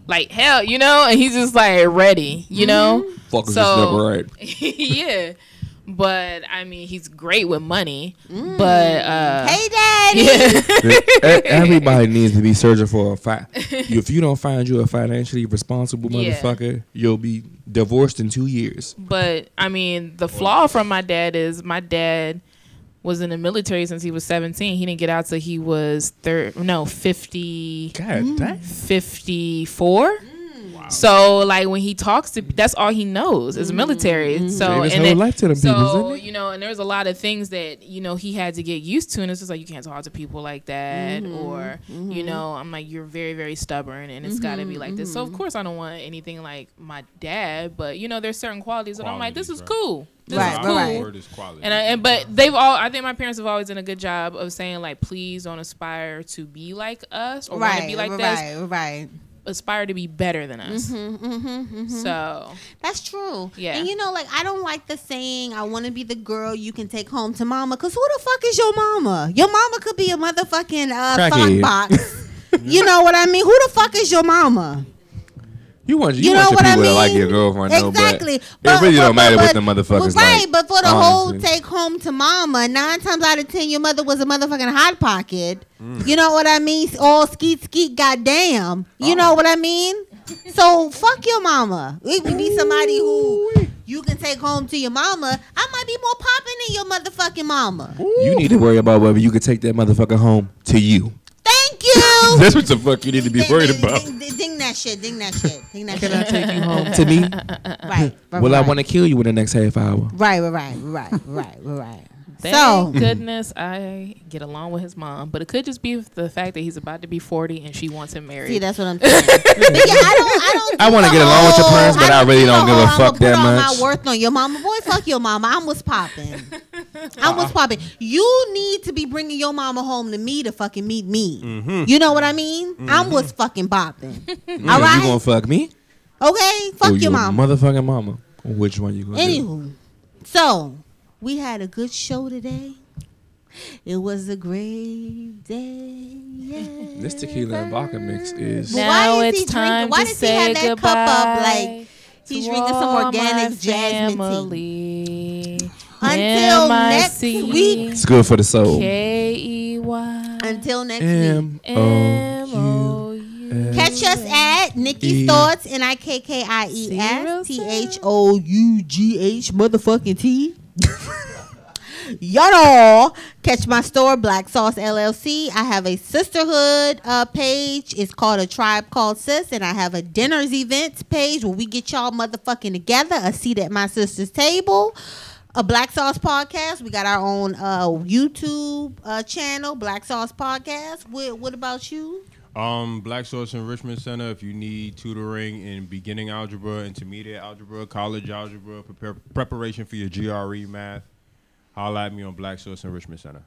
like hell, you know, and he's just like ready, you know. Fuckers So- just never right. Yeah. But I mean, he's great with money. But hey, daddy. yeah. Everybody needs to be searching for a if you don't find you a financially responsible motherfucker, you'll be divorced in 2 years. But I mean, the flaw from my dad is my dad was in the military since he was 17. He didn't get out till he was 50. God damn. 54. So like when he talks to, that's all he knows is military. So Gave his whole life to them people, so didn't he? you know, and there's a lot of things that he had to get used to, and it's just like you can't talk to people like that, or I'm like, you're very, very stubborn, and it's got to be like this. So of course I don't want anything like my dad, but there's certain qualities that I'm like, this is cool. This is cool. Word is quality. But I think my parents have always done a good job of saying like, please don't aspire to be like us or want to be like this. Right. Aspire to be better than us. So that's true. Yeah. And like, I don't like the saying, I want to be the girl you can take home to mama, because who the fuck is your mama? Your mama could be a motherfucking sock box. You know what I mean? Who the fuck is your mama? You want your people to like your girlfriend, exactly. But it really don't matter what the motherfuckers right, like. but for the whole take home to mama, 9 times out of 10, your mother was a motherfucking hot pocket. You know what I mean? All skeet, goddamn. You know what I mean? So fuck your mama. It would be somebody who you can take home to your mama. I might be more popping than your motherfucking mama. You need to worry about whether you can take that motherfucker home to you. Thank you. That's what the fuck you need to be worried about. Ding that shit. Can I take you home to me? Right. Well, I want to kill you in the next half hour. Right. Thank goodness I get along with his mom, but it could just be the fact that he's about to be 40 and she wants him married. See, that's what I'm saying. I want to get along with your parents, but I really don't give a fuck that much. My worth on your mama, boy. Fuck your mama. I'm what's popping. You need to be bringing your mama home to me to fucking meet me. You know what I mean? I'm what's fucking popping. All right, you gonna fuck me? Okay, fuck your mama. Motherfucking mama. Which one you gonna do? Anywho, so we had a good show today. It was a great day. Yeah. This tequila and vodka mix is. Now it's time to say goodbye. Cup up like he's drinking some organic jasmine tea. Until next week. It's good for the soul. K-E-Y. Until next week. M-O-U. Catch us at Nikki's Thoughts, NIKKIES THOUGH motherfucking T. Y'all know. Catch my store, Black Sauce LLC. I have a sisterhood page. It's called A Tribe Called Sis, and I have a dinners events page where we get y'all motherfucking together. A seat at my sister's table. A Black Sauce Podcast. We got our own YouTube channel, Black Sauce Podcast. What about you? Black Sauce Enrichment Center. If you need tutoring in beginning algebra, intermediate algebra, college algebra, preparation for your GRE math, holla at me on Black Sauce Enrichment Center.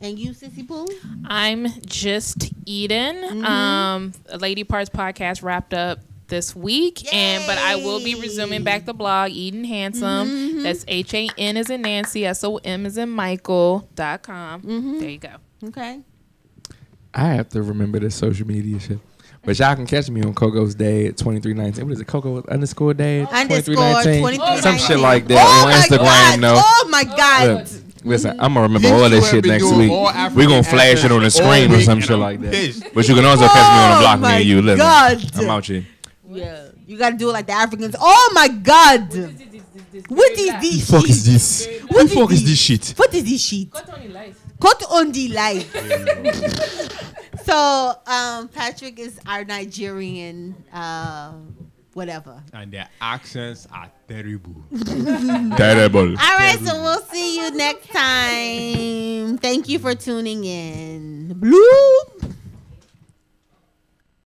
And you, Sissy Pooh? I'm just Eden. Lady Parts Podcast wrapped up this week, but I will be resuming back the blog, Eden Handsome. That's HAN as in Nancy, SOM as in Michael.com. There you go. Okay. I have to remember this social media shit. But y'all can catch me on Coco's Dad 2319. What is it? Coco _Dad 2319? Some shit like that on Instagram. Oh my God. Listen, I'm gonna remember all this shit next week. We're gonna flash it on the screen or some shit like that. But you can also catch me on the block near you. Listen, I'm out here. Yeah, you gotta do it like the Africans. Oh my God. What is this shit? Fuck is this? What the fuck is this shit? What is this shit? Cut on the light. So, Patrick is our Nigerian, whatever. And their accents are terrible. Terrible. All right, so we'll see you next time. Thank you for tuning in. Blue.